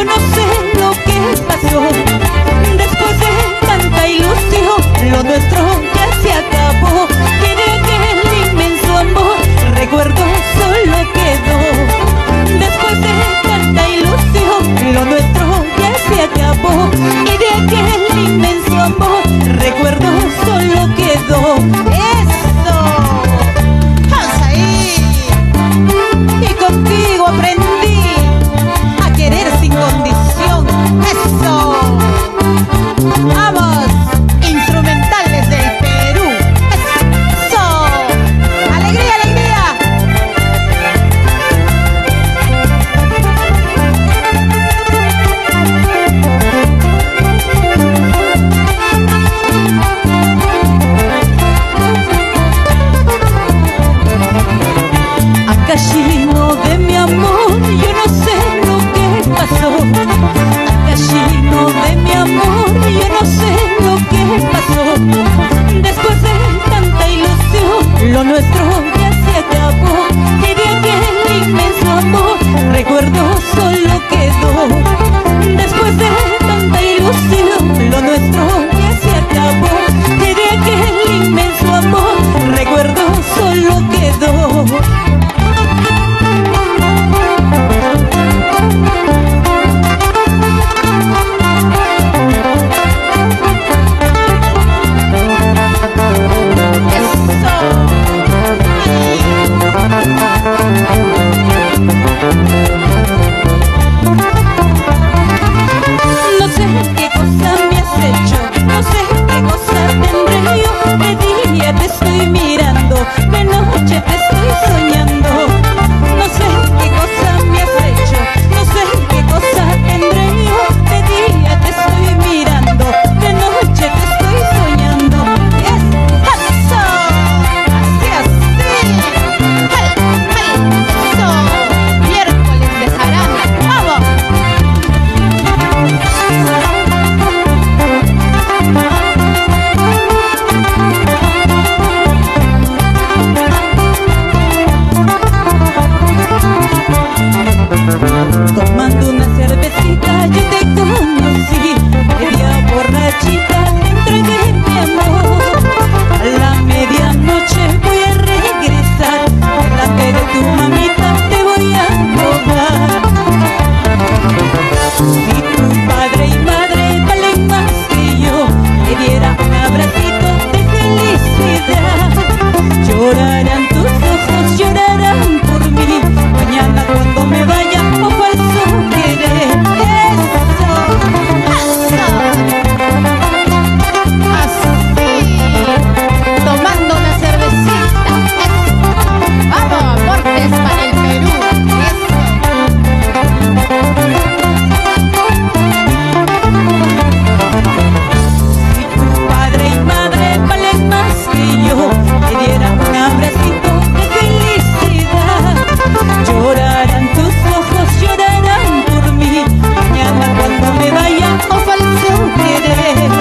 no sé lo que pasó. Después de tanta ilusión, lo nuestro ya se acabó. Y de aquel inmenso amor, recuerdo solo quedó. Después de tanta ilusión, lo nuestro ya se acabó. Y de aquel inmenso amor, recuerdo solo quedó. ¡Eso! ¡Vamos ahí! Y contigo aprendí a querer sin condición. ¡Eso! ¡Vamos! Instrumentales del Perú. ¡Eso! ¡Alegría, alegría! Akashino de mi amor, yo no sé lo que pasó. Akashino de mi amor, yo no sé lo que pasó. Después de tanta ilusión, lo nuestro ya se acabó. Y de aquel inmenso amor, recuerdo solo quedó. Después de tanta ilusión, lo nuestro ya se acabó. Y de aquel inmenso amor, recuerdo solo quedó. No sé qué cosa me has hecho, no sé qué cosa tendré yo. De día te estoy mirando, de noche te estoy soñando. No sé qué cosa me has hecho, no sé qué cosa tendré yo. De día te estoy mirando, de noche te estoy soñando. ¡Es eso! ¡Así, así! ¡Eso! Miércoles de jarana, ¡vamos! Tomando una cervecita yo te conocí, media borrachita te entregué mi amor. A la medianoche voy a regresar, delante de tu mamita te voy a robar. Si tu padre y madre valen más que yo, te diera un abracito de felicidad. Llorarán tus ojos, llorarán por mí, mañana cuando me vaya, oh falso querer. Eso, eso, así, tomando una cervecita. Eso, vamos, aportes para el Perú. Eso. Si tu padre y madre valen más que yo, te diera un abracito de felicidad. Llorarán tus ojos, llorarán por mí, mañana cuando me vaya, oh falso querer.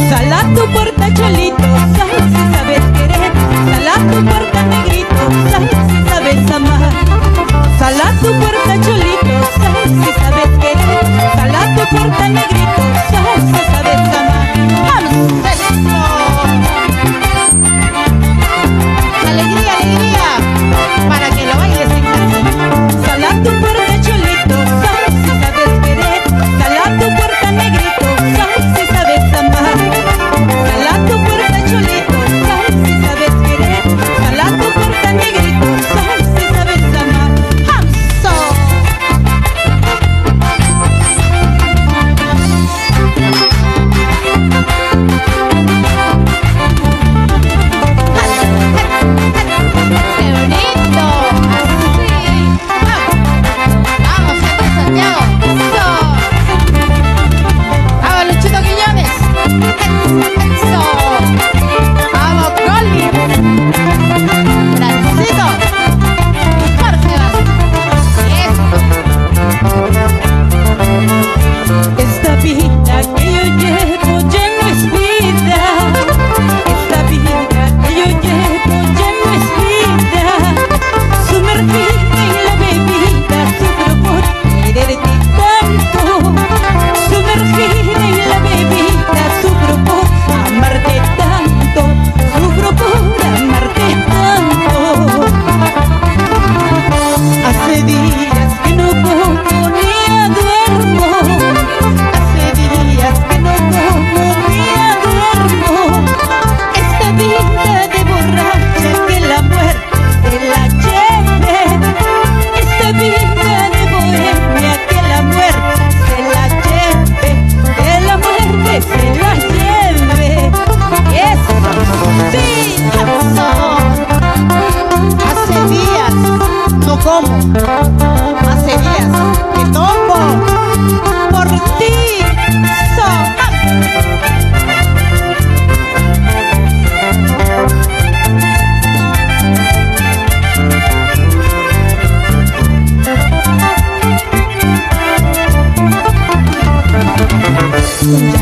Sal a tu puerta, cholito, sal si sabes querer. Sal a tu puerta, negrito, sal si sabes amar. Sal a tu puerta, cholito, sal si sabes querer. Sal a tu puerta, negrito, sal si sabes amar. ¡Vamos! ¡Eso! ¡Alegría, alegría! Para que lo bailes en casa. Sal a tu puerta, cholito, sal si sabes querer. Sal a tu puerta, negrito, sal si sabes amar. Sal a tu puerta, cholito, sal si sabes querer. Sal a tu puerta, negrito, sal si sabes amar. ¡Hamso!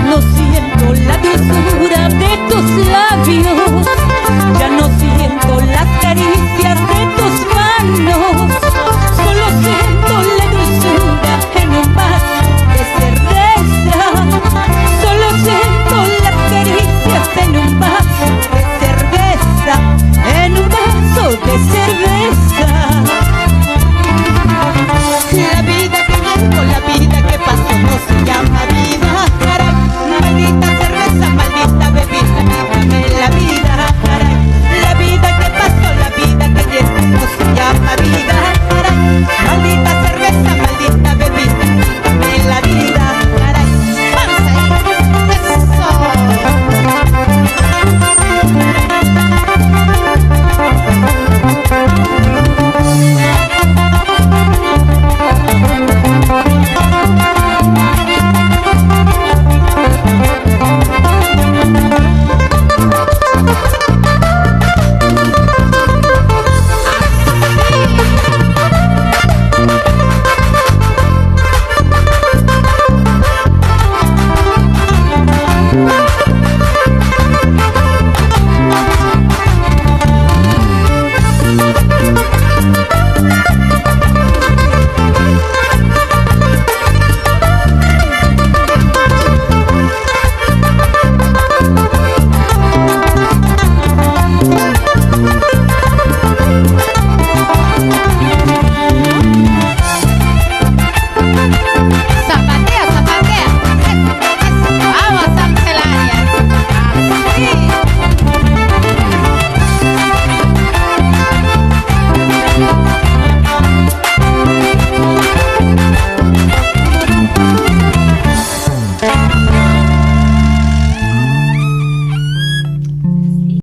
lo siento.